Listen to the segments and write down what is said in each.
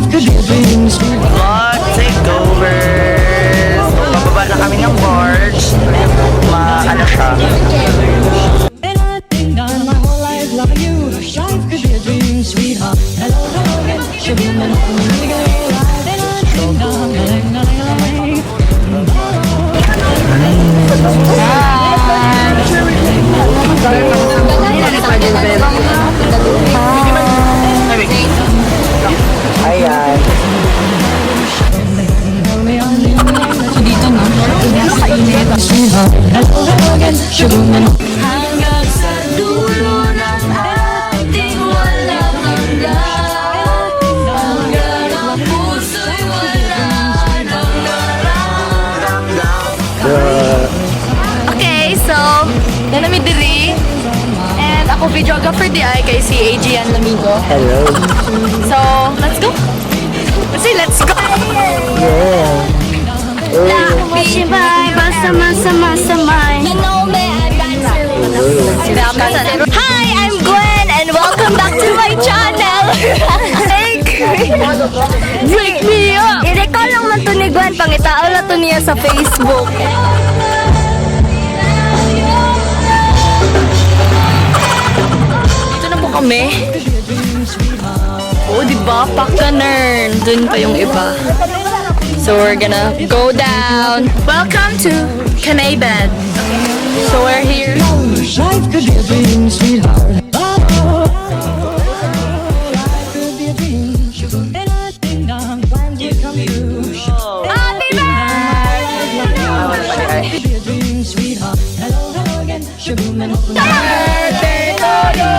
Vlog takeovers. Bababa na kami ng barge. Ano siya? Ayan. So dito na, napakainit. Hanggang sa dulo ng ating walang hanggan, hanggang ang puso'y wala nang nararamdaman. Okay, so, nanami diri. And ako videographer di ay kay si Aegean Lamigo. Hello. So, let's go. Let's go. Lakbay, masama-sama-samay. Hi, I'm Gwen and welcome back to my channel. Take me up. I-recall lang man to ni Gwen, pangitao na to niya sa Facebook. Dito na po kami. Oh, diba? Pakaner. Dun pa yung iba. So we're gonna go down. Welcome to Canibad. So we're here. Life could be a dream, sweetheart. Life could be a dream. Anything done, plans will come true. Happy birthday! Life could be a dream, sweetheart. Hello, hello again. Shaboom and Birthday to you!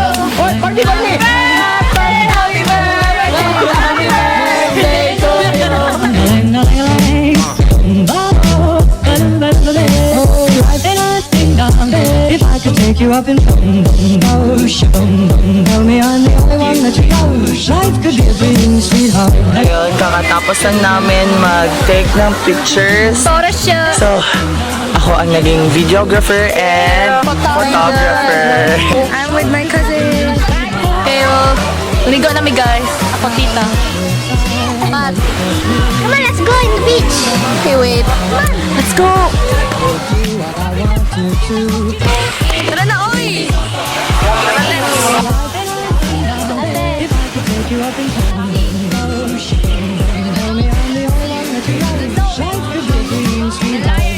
Party, party! Happy birthday! Happy birthday to you! If I could take you up in tell me I'm the only one that you know. Life could be a dream, sweetheart. Ayun, kakatapos lang namin mag-take ng pictures. So, ako ang naging videographer and photographer. I'm with my cousin. Pero, ligo na mi guys. Ako tita. At, Come on, let's go in the beach. okay, wait. Let's go! Tara na, oy! Tara, If I could take you up in tell me I'm the only one that you know. Life could be a dream, sweetheart.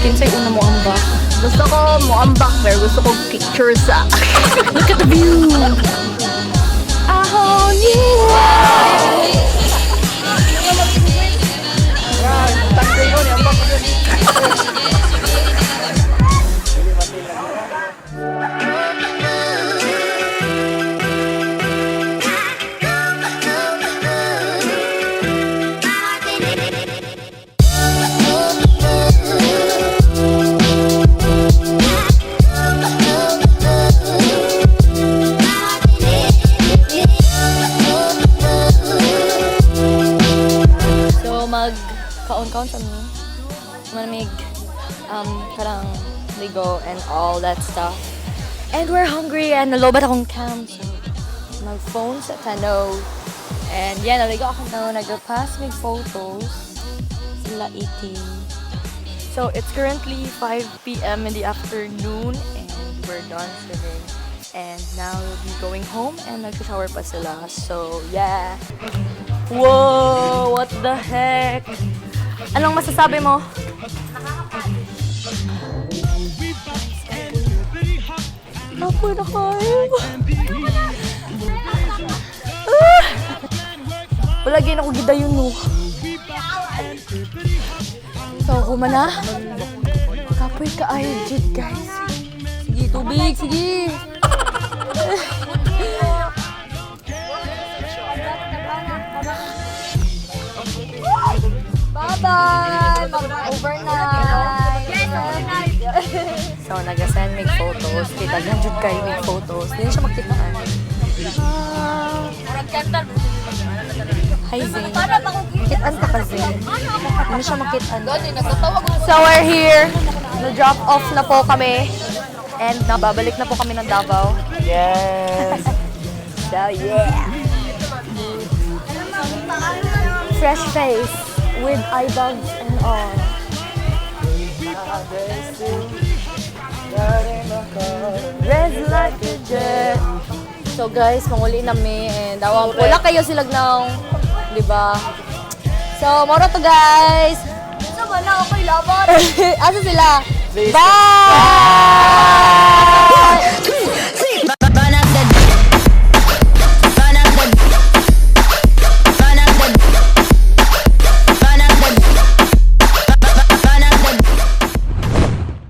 Kinsay una mo ang ba? Gusto ko muambak pero gusto ko picture sa. Look at the view! So mag-kaon-kaon sa mo. Manamig karang ligo and all that stuff. And we're hungry and nalobat akong camp. So mag-phone sa tano. And yeah, naligo ako na nag-pass mig photos. Sila eating. So it's currently 5 p.m. in the afternoon and we're done swimming. And now we'll be going home and mag-shower pa sila. So yeah. Whoa! What the heck? Anong masasabi mo? Apoy na kayo. Wala gin ako gidayon no. So, kumana. Kapoy ka ayod, guys. Sige, tubig, sige. Bye-bye! Mag-overnight! So, nag-send mig photos. Kita ganjud kayo mig photos. Hindi siya magkitaan. Hi, Zane. Makitaan ka ka, Zane. Hindi siya makitaan. So, we're here. Na-drop off na po kami. And nababalik na po kami ng Davao. Yes! So, yeah! Fresh face with eye bags and all. Red like a jet. So guys, manguli nami and wala kayo silag ng, di ba? So, moro to guys. Gusto mo na ako'y laban. Asa sila? Bye!